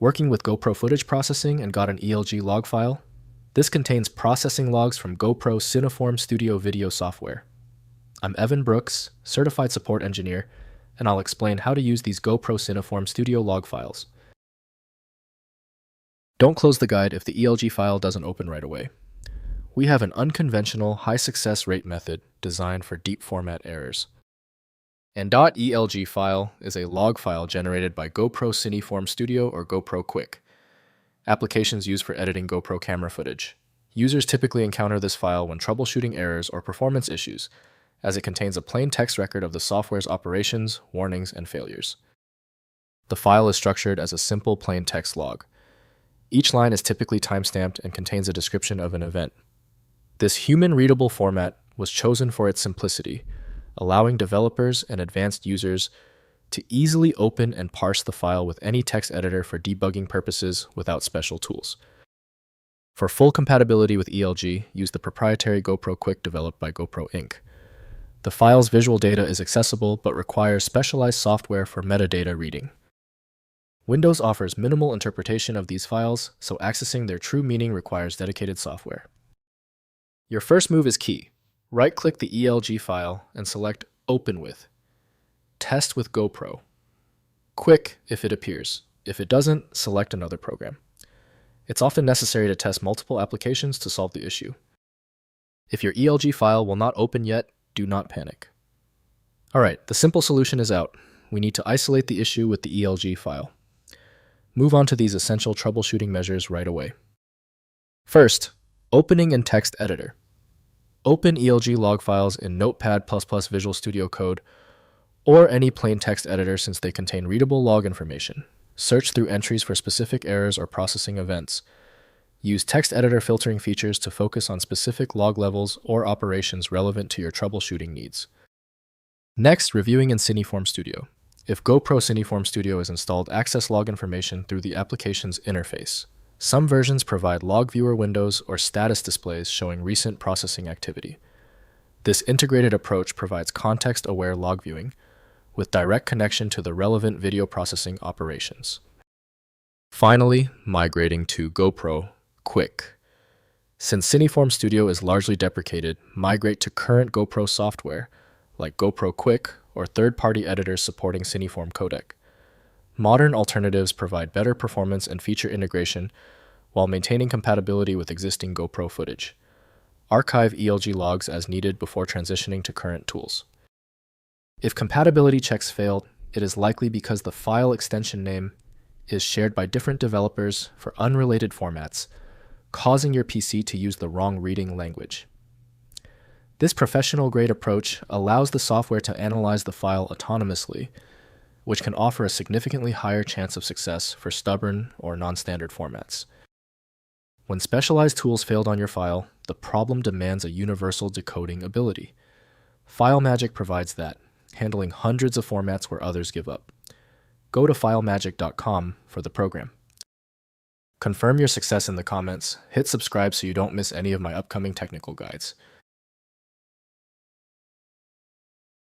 Working with GoPro footage processing and got an ELG log file. This contains processing logs from GoPro CineForm Studio video software. I'm Evan Brooks, Certified Support Engineer, and I'll explain how to use these GoPro CineForm Studio log files. Don't close the guide if the ELG file doesn't open right away. We have an unconventional high success rate method designed for deep format errors. An .elg file is a log file generated by GoPro CineForm Studio or GoPro Quik, applications used for editing GoPro camera footage. Users typically encounter this file when troubleshooting errors or performance issues, as it contains a plain text record of the software's operations, warnings, and failures. The file is structured as a simple plain text log. Each line is typically timestamped and contains a description of an event. This human-readable format was chosen for its simplicity, allowing developers and advanced users to easily open and parse the file with any text editor for debugging purposes without special tools. For full compatibility with ELG, use the proprietary GoPro Quik developed by GoPro Inc. The file's visual data is accessible but requires specialized software for metadata reading. Windows offers minimal interpretation of these files, so accessing their true meaning requires dedicated software. Your first move is key. Right-click the ELG file and select Open With. Test with GoPro. Quik if it appears. If it doesn't, select another program. It's often necessary to test multiple applications to solve the issue. If your ELG file will not open yet, do not panic. Alright, the simple solution is out. We need to isolate the issue with the ELG file. Move on to these essential troubleshooting measures right away. First, opening in text editor. Open ELG log files in Notepad++ Visual Studio Code or any plain text editor since they contain readable log information. Search through entries for specific errors or processing events. Use text editor filtering features to focus on specific log levels or operations relevant to your troubleshooting needs. Next, reviewing in CineForm Studio. If GoPro CineForm Studio is installed, access log information through the application's interface. Some versions provide log viewer windows or status displays showing recent processing activity. This integrated approach provides context-aware log viewing with direct connection to the relevant video processing operations. Finally, migrating to GoPro Quik. Since CineForm Studio is largely deprecated, migrate to current GoPro software like GoPro Quik or third-party editors supporting CineForm codec. Modern alternatives provide better performance and feature integration while maintaining compatibility with existing GoPro footage. Archive ELG logs as needed before transitioning to current tools. If compatibility checks failed, it is likely because the file extension name is shared by different developers for unrelated formats, causing your PC to use the wrong reading language. This professional-grade approach allows the software to analyze the file autonomously, which can offer a significantly higher chance of success for stubborn or non-standard formats. When specialized tools failed on your file, the problem demands a universal decoding ability. FileMagick provides that, handling hundreds of formats where others give up. Go to filemagick.com for the program. Confirm your success in the comments, hit subscribe so you don't miss any of my upcoming technical guides.